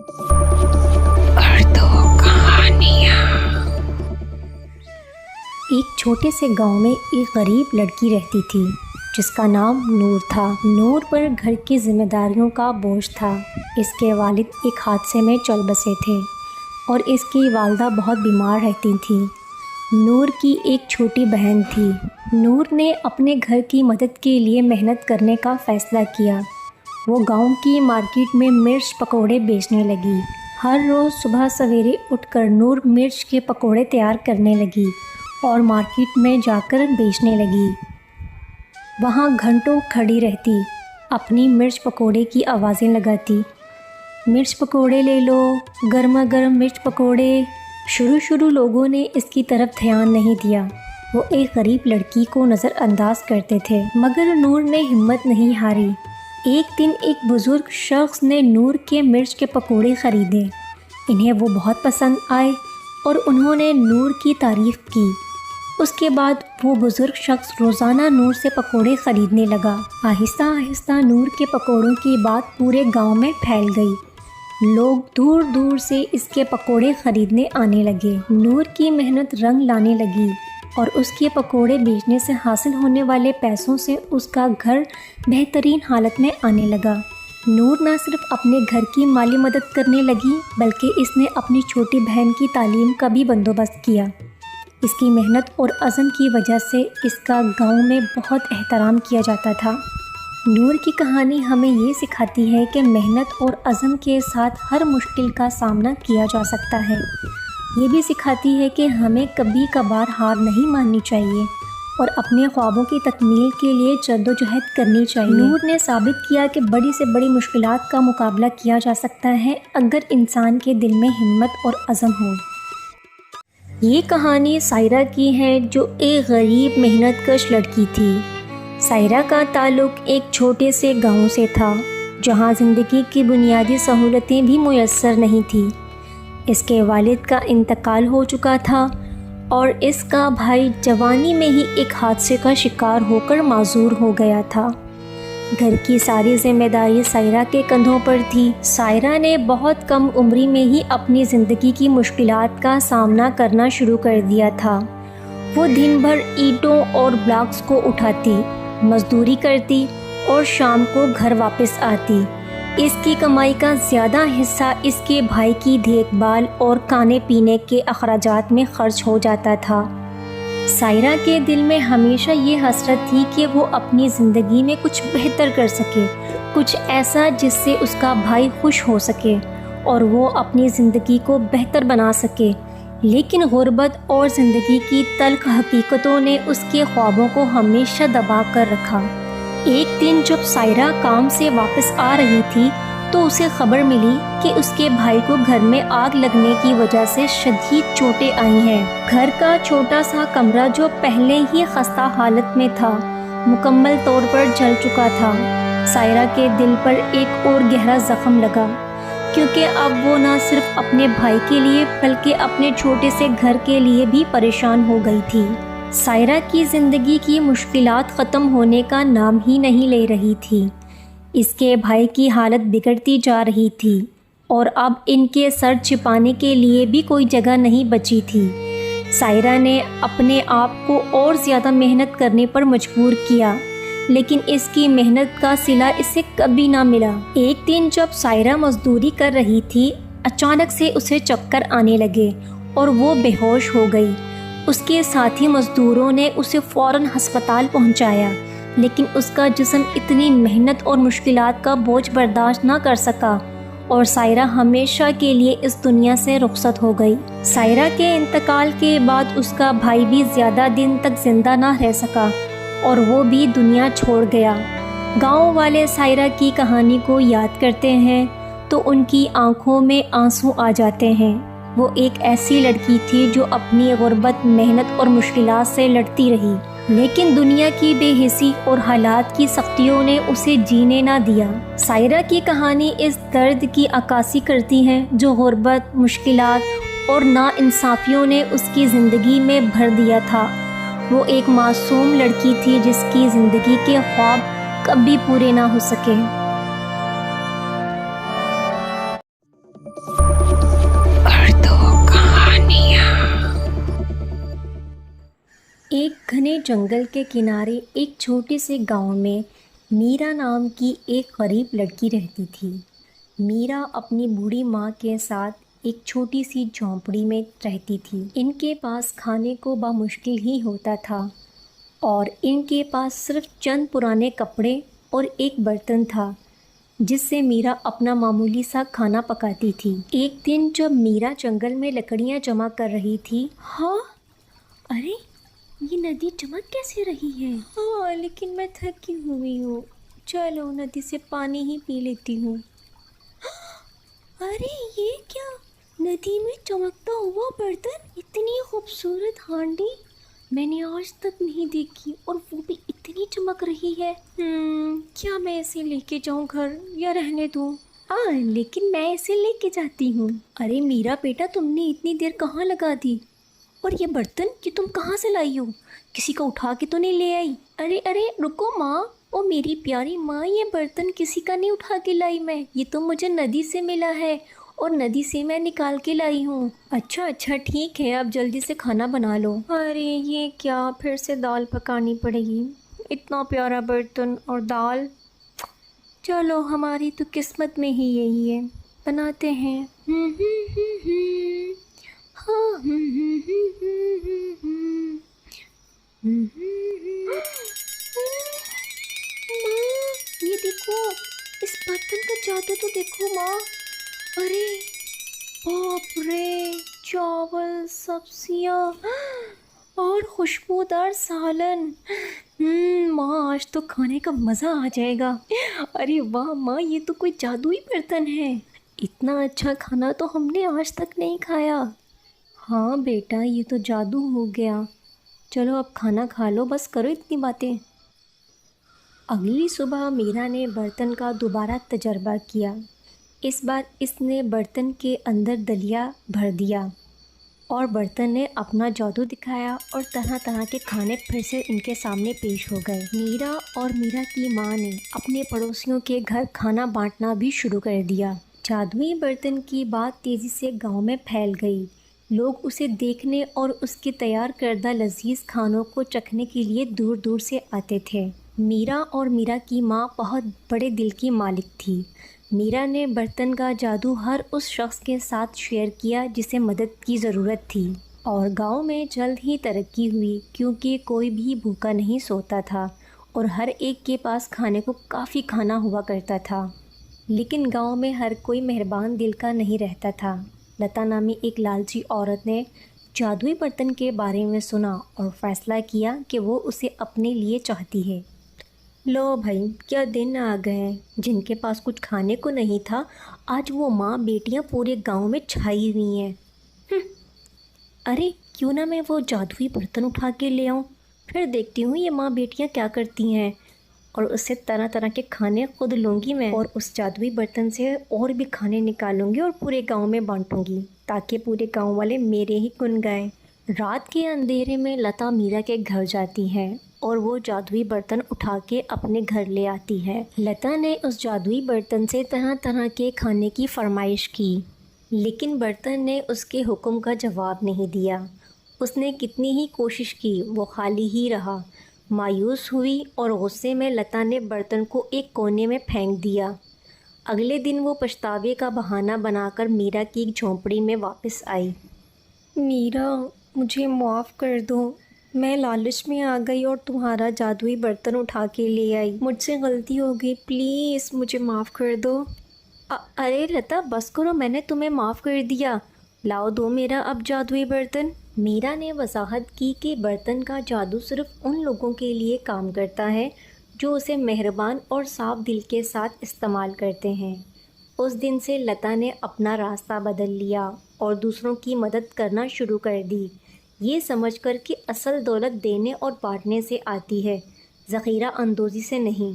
اردو کہانیاں۔ ایک چھوٹے سے گاؤں میں ایک غریب لڑکی رہتی تھی جس کا نام نور تھا۔ نور پر گھر کی ذمہ داریوں کا بوجھ تھا۔ اس کے والد ایک حادثے میں چل بسے تھے اور اس کی والدہ بہت بیمار رہتی تھیں۔ نور کی ایک چھوٹی بہن تھی۔ نور نے اپنے گھر کی مدد کے لیے محنت کرنے کا فیصلہ کیا۔ وہ گاؤں کی مارکیٹ میں مرچ پکوڑے بیچنے لگی۔ ہر روز صبح سویرے اٹھ کر نور مرچ کے پکوڑے تیار کرنے لگی اور مارکیٹ میں جا کر بیچنے لگی۔ وہاں گھنٹوں کھڑی رہتی، اپنی مرچ پکوڑے کی آوازیں لگاتی، مرچ پکوڑے لے لو، گرما گرم مرچ پکوڑے۔ شروع لوگوں نے اس کی طرف دھیان نہیں دیا۔ وہ ایک غریب لڑکی کو نظر انداز کرتے تھے، مگر نور نے ہمت نہیں ہاری۔ ایک دن ایک بزرگ شخص نے نور کے مرچ کے پکوڑے خریدے۔ انہیں وہ بہت پسند آئے اور انہوں نے نور کی تعریف کی۔ اس کے بعد وہ بزرگ شخص روزانہ نور سے پکوڑے خریدنے لگا۔ آہستہ آہستہ نور کے پکوڑوں کی بات پورے گاؤں میں پھیل گئی۔ لوگ دور دور سے اس کے پکوڑے خریدنے آنے لگے۔ نور کی محنت رنگ لانے لگی اور اس کے پکوڑے بیچنے سے حاصل ہونے والے پیسوں سے اس کا گھر بہترین حالت میں آنے لگا۔ نور نہ صرف اپنے گھر کی مالی مدد کرنے لگی بلکہ اس نے اپنی چھوٹی بہن کی تعلیم کا بھی بندوبست کیا۔ اس کی محنت اور عزم کی وجہ سے اس کا گاؤں میں بہت احترام کیا جاتا تھا۔ نور کی کہانی ہمیں یہ سکھاتی ہے کہ محنت اور عزم کے ساتھ ہر مشکل کا سامنا کیا جا سکتا ہے۔ یہ بھی سکھاتی ہے کہ ہمیں کبھی کبھار ہار نہیں ماننی چاہیے اور اپنے خوابوں کی تکمیل کے لیے جدوجہد کرنی چاہیے۔ نور نے ثابت کیا کہ بڑی سے بڑی مشکلات کا مقابلہ کیا جا سکتا ہے اگر انسان کے دل میں ہمت اور عزم ہو۔ یہ کہانی سائرہ کی ہے جو ایک غریب محنت کش لڑکی تھی۔ سائرہ کا تعلق ایک چھوٹے سے گاؤں سے تھا جہاں زندگی کی بنیادی سہولتیں بھی میسر نہیں تھیں۔ اس کے والد کا انتقال ہو چکا تھا اور اس کا بھائی جوانی میں ہی ایک حادثے کا شکار ہو کر معذور ہو گیا تھا۔ گھر کی ساری ذمہ داری سائرہ کے کندھوں پر تھی۔ سائرہ نے بہت کم عمری میں ہی اپنی زندگی کی مشکلات کا سامنا کرنا شروع کر دیا تھا۔ وہ دن بھر اینٹوں اور بلاکس کو اٹھاتی، مزدوری کرتی اور شام کو گھر واپس آتی۔ اس کی کمائی کا زیادہ حصہ اس کے بھائی کی دیکھ بھال اور کھانے پینے کے اخراجات میں خرچ ہو جاتا تھا۔ سائرہ کے دل میں ہمیشہ یہ حسرت تھی کہ وہ اپنی زندگی میں کچھ بہتر کر سکے، کچھ ایسا جس سے اس کا بھائی خوش ہو سکے اور وہ اپنی زندگی کو بہتر بنا سکے۔ لیکن غربت اور زندگی کی تلخ حقیقتوں نے اس کے خوابوں کو ہمیشہ دبا کر رکھا۔ ایک دن جب سائرہ کام سے واپس آ رہی تھی تو اسے خبر ملی کہ اس کے بھائی کو گھر میں آگ لگنے کی وجہ سے شدید چوٹیں آئی ہیں۔ گھر کا چھوٹا سا کمرہ جو پہلے ہی خستہ حالت میں تھا، مکمل طور پر جل چکا تھا۔ سائرہ کے دل پر ایک اور گہرا زخم لگا کیونکہ اب وہ نہ صرف اپنے بھائی کے لیے بلکہ اپنے چھوٹے سے گھر کے لیے بھی پریشان ہو گئی تھی۔ سائرہ کی زندگی کی مشکلات ختم ہونے کا نام ہی نہیں لے رہی تھی۔ اس کے بھائی کی حالت بگڑتی جا رہی تھی اور اب ان کے سر چھپانے کے لیے بھی کوئی جگہ نہیں بچی تھی۔ سائرہ نے اپنے آپ کو اور زیادہ محنت کرنے پر مجبور کیا، لیکن اس کی محنت کا صلہ اسے کبھی نہ ملا۔ ایک دن جب سائرہ مزدوری کر رہی تھی، اچانک سے اسے چکر آنے لگے اور وہ بے ہوش ہو گئی۔ اس کے ساتھی مزدوروں نے اسے فوراً ہسپتال پہنچایا، لیکن اس کا جسم اتنی محنت اور مشکلات کا بوجھ برداشت نہ کر سکا اور سائرہ ہمیشہ کے لیے اس دنیا سے رخصت ہو گئی۔ سائرہ کے انتقال کے بعد اس کا بھائی بھی زیادہ دن تک زندہ نہ رہ سکا اور وہ بھی دنیا چھوڑ گیا۔ گاؤں والے سائرہ کی کہانی کو یاد کرتے ہیں تو ان کی آنکھوں میں آنسو آ جاتے ہیں۔ وہ ایک ایسی لڑکی تھی جو اپنی غربت، محنت اور مشکلات سے لڑتی رہی، لیکن دنیا کی بے حسی اور حالات کی سختیوں نے اسے جینے نہ دیا۔ سائرہ کی کہانی اس درد کی عکاسی کرتی ہے جو غربت، مشکلات اور ناانصافیوں نے اس کی زندگی میں بھر دیا تھا۔ وہ ایک معصوم لڑکی تھی جس کی زندگی کے خواب کبھی پورے نہ ہو سکے۔ जंगल के किनारे एक छोटे से गांव में मीरा नाम की एक गरीब लड़की रहती थी। मीरा अपनी बूढ़ी माँ के साथ एक छोटी सी झोंपड़ी में रहती थी। इनके पास खाने को बामुश्किल ही होता था और इनके पास सिर्फ चंद पुराने कपड़े और एक बर्तन था जिससे मीरा अपना मामूली सा खाना पकाती थी। एक दिन जब मीरा जंगल में लकड़ियाँ जमा कर रही थी, हाँ, अरे ये नदी चमक कैसे रही है? हाँ, लेकिन मैं थकी हुई हूँ, चलो नदी से पानी ही पी लेती हूँ। अरे ये क्या, नदी में चमकता हुआ बर्तन, इतनी खूबसूरत हांडी मैंने आज तक नहीं देखी और वो भी इतनी चमक रही है। क्या मैं इसे लेके जाऊं घर या रहने दूं? हाँ, लेकिन मैं इसे लेके जाती हूँ। अरे मीरा बेटा, तुमने इतनी देर कहाँ लगा दी? और ये बर्तन कि तुम कहाँ से लाई हो? किसी का उठा के तो नहीं ले आई? अरे अरे रुको माँ, ओ मेरी प्यारी माँ, ये बर्तन किसी का नहीं उठा के लाई मैं, ये तो मुझे नदी से मिला है और नदी से मैं निकाल के लाई हूँ। अच्छा अच्छा ठीक है, अब जल्दी से खाना बना लो। अरे ये क्या, फिर से दाल पकानी पड़ेगी, इतना प्यारा बर्तन और दाल। चलो हमारी तो किस्मत में ही यही है, बनाते हैं। हाँ। माँ, ये देखो, इस बर्तन का जादू तो देखो माँ। अरे बाप रे, चावल, सब्जियाँ और खुशबूदार सालन। माँ, आज तो खाने का मज़ा आ जाएगा। अरे वाह माँ, ये तो कोई जादुई बर्तन है, इतना अच्छा खाना तो हमने आज तक नहीं खाया। हाँ बेटा, ये तो जादू हो गया। चलो अब खाना खा लो, बस करो इतनी बातें। अगली सुबह मीरा ने बर्तन का दोबारा तजर्बा किया। इस बार इसने बर्तन के अंदर दलिया भर दिया और बर्तन ने अपना जादू दिखाया और तरह तरह के खाने फिर से इनके सामने पेश हो गए। मीरा और मीरा की माँ ने अपने पड़ोसियों के घर खाना बांटना भी शुरू कर दिया। जादुई बर्तन की बात तेज़ी से गांव में फैल गई। लोग उसे देखने और उसके तैयार करदा लजीज खानों को चखने के लिए दूर दूर से आते थे। मीरा और मीरा की माँ बहुत बड़े दिल की मालिक थी। मीरा ने बर्तन का जादू हर उस शख्स के साथ शेयर किया जिसे मदद की ज़रूरत थी और गांव में जल्द ही तरक्की हुई, क्योंकि कोई भी भूखा नहीं सोता था और हर एक के पास खाने को काफ़ी खाना हुआ करता था। लेकिन गांव में हर कोई मेहरबान दिल का नहीं रहता था। लता नामी एक लालची औरत ने जादुई बर्तन के बारे में सुना और फैसला किया कि वो उसे अपने लिए चाहती है। लो भाई, क्या दिन आ गए हैं, जिनके पास कुछ खाने को नहीं था, आज वो माँ बेटियाँ पूरे गांव में छाई हुई हैं। अरे क्यों ना मैं वो जादुई बर्तन उठा के ले आऊँ, फिर देखती हूँ ये माँ बेटियाँ क्या करती हैं और उससे तरह तरह के खाने खुद लूँगी मैं और उस जादुई बर्तन से और भी खाने निकालूंगी और पूरे गांव में बांटूंगी ताकि पूरे गांव वाले मेरे ही गुन गाएं। रात के अंधेरे में लता मीरा के घर जाती है और वो जादुई बर्तन उठा के अपने घर ले आती है। लता ने उस जादुई बर्तन से तरह तरह के खाने की फरमाइश की, लेकिन बर्तन ने उसके हुक्म का जवाब नहीं दिया। उसने कितनी ही कोशिश की, वो खाली ही रहा। मायूस हुई और गुस्से में लता ने बर्तन को एक कोने में फेंक दिया। अगले दिन वो पछतावे का बहाना बनाकर मीरा की झोंपड़ी में वापस आई। मीरा, मुझे माफ़ कर दो, मैं लालच में आ गई और तुम्हारा जादुई बर्तन उठा के ले आई। मुझसे गलती हो गई, प्लीज़ मुझे माफ़ कर दो। अरे लता बस करो, मैंने तुम्हें माफ़ कर दिया, लाओ दो मेरा अब जादुई बर्तन। मीरा ने वजाहत की कि बर्तन का जादू सिर्फ उन लोगों के लिए काम करता है जो उसे मेहरबान और साफ दिल के साथ इस्तेमाल करते हैं। उस दिन से लता ने अपना रास्ता बदल लिया और दूसरों की मदद करना शुरू कर दी, ये समझकर कि असल दौलत देने और बांटने से आती है, ज़ख़ीरा अंदोज़ी से नहीं।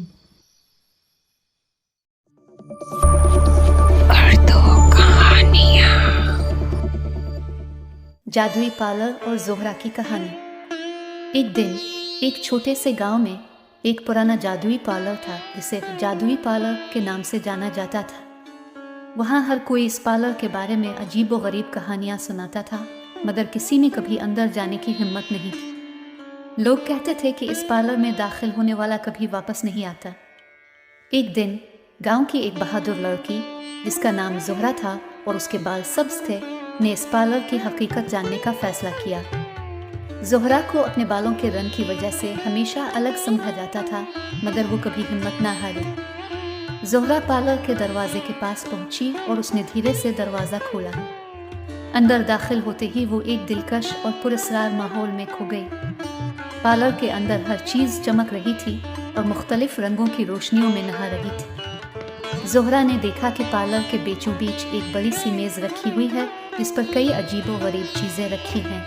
उर्दू कहानियाँ। जादुई पार्लर और ज़ोहरा की कहानी। एक दिन एक छोटे से गांव में एक पुराना जादुई पार्लर था जिसे जादुई पार्लर के नाम से जाना जाता था। वहाँ हर कोई इस पार्लर के बारे में अजीब व गरीब कहानियाँ सुनाता था, मगर किसी ने कभी अंदर जाने की हिम्मत नहीं की। लोग कहते थे कि इस पार्लर में दाखिल होने वाला कभी वापस नहीं आता। एक दिन गांव की एक बहादुर लड़की जिसका नाम ज़ोहरा था और उसके बाल सब्ज थे ने इस पार्लर की हकीकत जानने का फैसला किया। ज़ोहरा को अपने बालों के रंग की वजह से हमेशा अलग समझा जाता था, मगर वो कभी हिम्मत ना हारी। ज़ोहरा पार्लर के दरवाजे के पास पहुंची और उसने धीरे से दरवाज़ा खोला। अंदर दाखिल होते ही वो एक दिलकश और पुरस्कार माहौल में खो गई। पार्लर के अंदर हर चीज़ चमक रही थी और मुख्तलिफ रंगों की रोशनियों में नहा रही थी। ज़ोहरा ने देखा कि पार्लर के बीचों बीच एक बड़ी सी मेज़ रखी हुई है जिस पर कई अजीबो गरीब चीज़ें रखी हैं।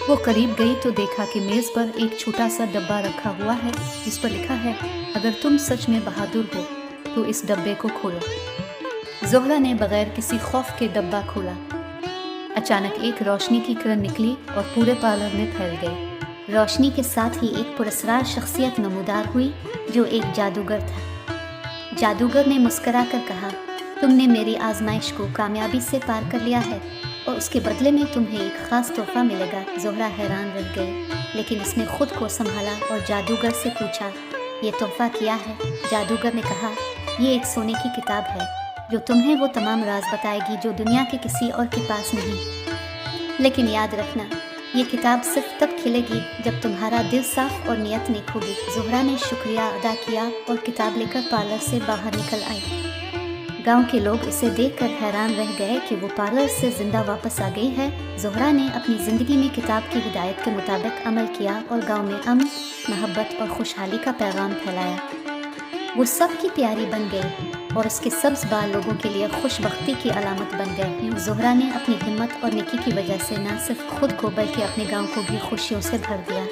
वो करीब गई तो देखा कि मेज़ पर एक छोटा सा डब्बा रखा हुआ है जिस पर लिखा है, अगर तुम सच में बहादुर हो तो इस डब्बे को खोलो। ज़ोहरा ने बगैर किसी खौफ के डब्बा खोला। अचानक एक रोशनी की किरण निकली और पूरे पार्लर में फैल गई। रोशनी के साथ ही एक पुरस्कार शख्सियत नमूदार हुई जो एक जादूगर था। जादूगर ने मुस्करा कर कहा, तुमने मेरी आजमाइश को कामयाबी से पार कर लिया है और उसके बदले में तुम्हें एक ख़ास तोहफा मिलेगा। ज़ोहरा हैरान रह गई, लेकिन उसने खुद को संभाला और जादूगर से पूछा, ये तोहफा क्या है? जादूगर ने कहा, ये एक सोने की किताब है जो तुम्हें वो तमाम राज बताएगी जो दुनिया के किसी और के पास नहीं। लेकिन याद रखना, ये किताब सिर्फ तब खिलेगी जब तुम्हारा दिल साफ और नियत नेक होगी। ज़ोहरा ने शुक्रिया अदा किया और किताब लेकर पार्लर से बाहर निकल आई। गांव के लोग इसे देखकर हैरान रह गए कि वो पार्लर से जिंदा वापस आ गई है। ज़ोहरा ने अपनी ज़िंदगी में किताब की हिदायत के मुताबिक अमल किया और गांव में अमन, मोहब्बत और खुशहाली का पैगाम फैलाया। वो सबकी प्यारी बन गई और उसके सब्ज़ बाल लोगों के लिए खुशबख्ती की अलामत बन गए। ज़ोहरा ने अपनी हिम्मत और नेकी की वजह से न सिर्फ खुद को बल्कि अपने गांव को भी खुशियों से भर दिया।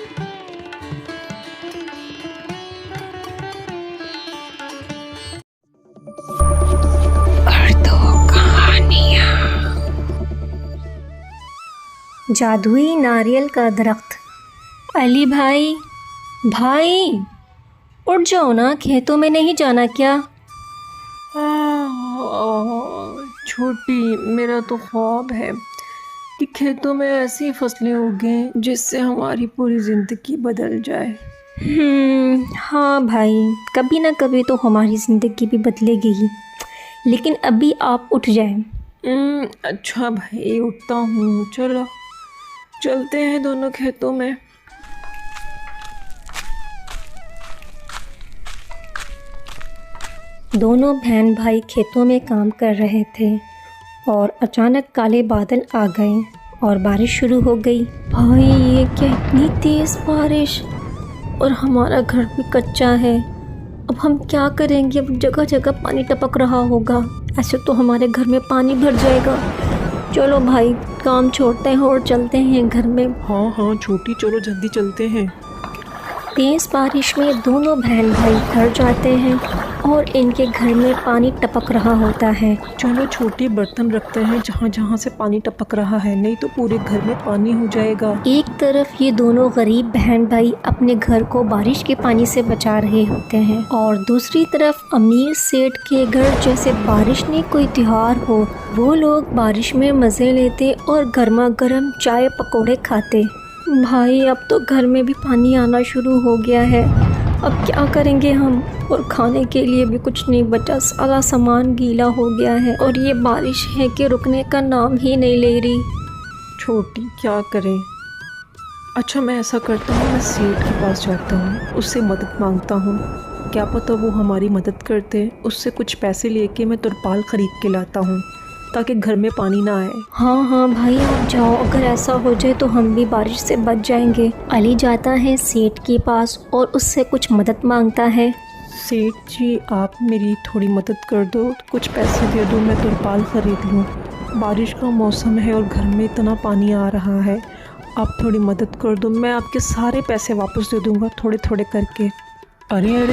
जादुई नारियल का दरख्त। अली भाई, भाई उठ जाओ ना, खेतों में नहीं जाना क्या? छोटी, मेरा तो ख्वाब है कि खेतों में ऐसी फसलें उगें जिससे हमारी पूरी ज़िंदगी बदल जाए। हाँ भाई, कभी ना कभी तो हमारी ज़िंदगी भी बदलेगी ही, लेकिन अभी आप उठ जाएं। अच्छा भाई, उठता हूँ। चलो चलते हैं दोनों खेतों में। दोनों बहन भाई खेतों में काम कर रहे थे और अचानक काले बादल आ गए और बारिश शुरू हो गई। भाई, ये क्या इतनी तेज़ बारिश, और हमारा घर भी कच्चा है। अब हम क्या करेंगे? अब जगह जगह पानी टपक रहा होगा, ऐसे तो हमारे घर में पानी भर जाएगा। चलो भाई, काम छोड़ते हैं और चलते हैं घर में। हाँ छोटी, चलो जल्दी चलते हैं। तेज़ बारिश में दोनों बहन भाई घर जाते हैं और इनके घर में पानी टपक रहा होता है। चलो छोटे, बर्तन रखते हैं जहाँ जहाँ से पानी टपक रहा है, नहीं तो पूरे घर में पानी हो जाएगा। एक तरफ ये दोनों गरीब बहन भाई अपने घर को बारिश के पानी से बचा रहे होते हैं और दूसरी तरफ अमीर सेठ के घर जैसे बारिश नहीं कोई त्योहार हो, वो लोग बारिश में मज़े लेते और गर्मा गर्म चाय पकौड़े खाते। भाई, अब तो घर में भी पानी आना शुरू हो गया है, अब क्या करेंगे हम? और खाने के लिए भी कुछ नहीं बचा, सारा सामान गीला हो गया है और ये बारिश है कि रुकने का नाम ही नहीं ले रही। छोटी, क्या करें? अच्छा, मैं ऐसा करता हूँ, मैं सेठ के पास जाता हूँ, उससे मदद मांगता हूँ, क्या पता वो हमारी मदद करते। उससे कुछ पैसे लेके मैं तिरपाल ख़रीद के लाता हूँ ताकि घर में पानी ना आए। हाँ भाई, आप जाओ, अगर ऐसा हो जाए तो हम भी बारिश से बच जाएंगे। अली जाता है सेठ के पास और उससे कुछ मदद मांगता है। सेठ जी, आप मेरी थोड़ी मदद कर दो, कुछ पैसे दे दो, मैं तिरपाल ख़रीद लूँ। बारिश का मौसम है और घर में इतना पानी आ रहा है, आप थोड़ी मदद कर दो, मैं आपके सारे पैसे वापस दे दूँगा थोड़े थोड़े करके। अरे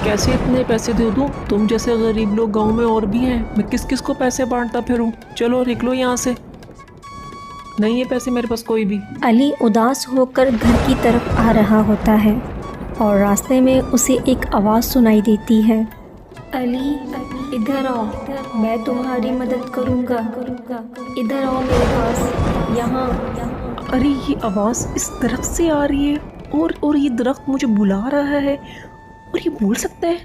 कैसे इतने पैसे दे दूँ? तुम जैसे गरीब लोग गांव में और भी हैं, मैं किस किस को पैसे बांटता फिरूँ? चलो निकलो यहाँ से, नहीं है पैसे मेरे पास कोई भी। अली उदास होकर घर की तरफ आ रहा होता है और रास्ते में उसे एक आवाज़ सुनाई देती है, अली इधर आओ, मैं तुम्हारी मदद करूँगा, इधर आओ मेरे पास, यहाँ। अरे, ये आवाज़ इस तरफ से आ रही है, और ये दरख्त मुझे बुला रहा है और ये बोल सकता है,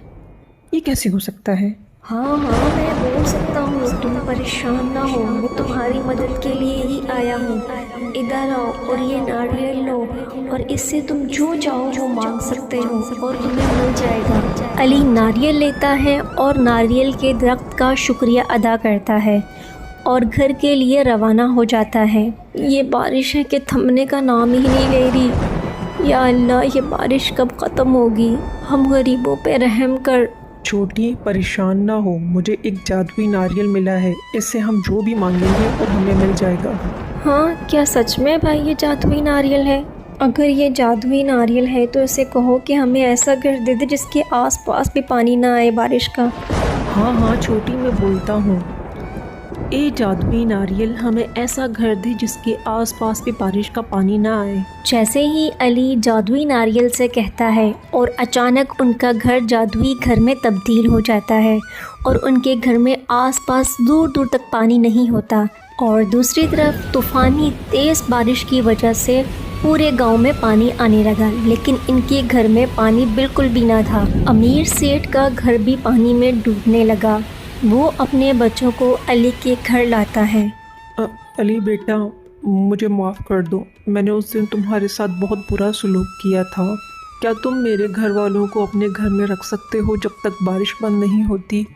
ये कैसे हो सकता है? हाँ मैं बोल सकता हूँ, तुम परेशान ना हो, मैं तुम्हारी मदद के लिए ही आया हूँ। इधर आओ और ये नारियल लो और इससे तुम जो चाहो वो मांग सकते हो और तुम्हें मिल जाएगा। अली नारियल लेता है और नारियल के दरख्त का शुक्रिया अदा करता है और घर के लिए रवाना हो जाता है। ये बारिश है कि थमने का नाम ही नहीं ले रही। या अल्लाह, ये बारिश कब ख़त्म होगी? हम गरीबों पे रहम कर। छोटी, परेशान ना हो, मुझे एक जादुई नारियल मिला है, इससे हम जो भी मांगेंगे और हमें मिल जाएगा। हाँ, क्या सच में भाई ये जादुई नारियल है? अगर ये जादुई नारियल है तो इसे कहो कि हमें ऐसा घर दे दे जिसके आसपास भी पानी ना आए बारिश का। हाँ छोटी, मैं बोलता हूँ, ए जादुई नारियल, हमें ऐसा घर दे जिसके आसपास भी बारिश का पानी ना आए। जैसे ही अली जादुई नारियल से कहता है और अचानक उनका घर जादुई घर में तब्दील हो जाता है और उनके घर में आसपास दूर दूर तक पानी नहीं होता। और दूसरी तरफ तूफ़ानी तेज़ बारिश की वजह से पूरे गांव में पानी आने लगा, लेकिन इनके घर में पानी बिल्कुल भी ना था। अमीर सेठ का घर भी पानी में डूबने लगा। वो अपने बच्चों को अली के घर लाता है। अली बेटा, मुझे माफ़ कर दो, मैंने उस दिन तुम्हारे साथ बहुत बुरा सलूक किया था। क्या तुम मेरे घर वालों को अपने घर में रख सकते हो जब तक बारिश बंद नहीं होती?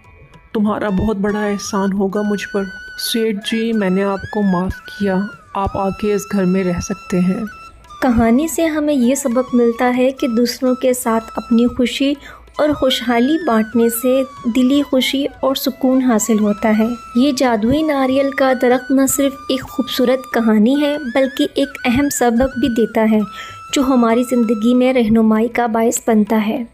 तुम्हारा बहुत बड़ा एहसान होगा मुझ पर। सेठ जी, मैंने आपको माफ़ किया, आप आके इस घर में रह सकते हैं। कहानी से हमें ये सबक मिलता है कि दूसरों के साथ अपनी खुशी और खुशहाली बांटने से दिली खुशी और सुकून हासिल होता है। ये जादुई नारियल का दरख्त न सिर्फ एक खूबसूरत कहानी है बल्कि एक अहम सबक भी देता है जो हमारी ज़िंदगी में रहनुमाई का बायस बनता है।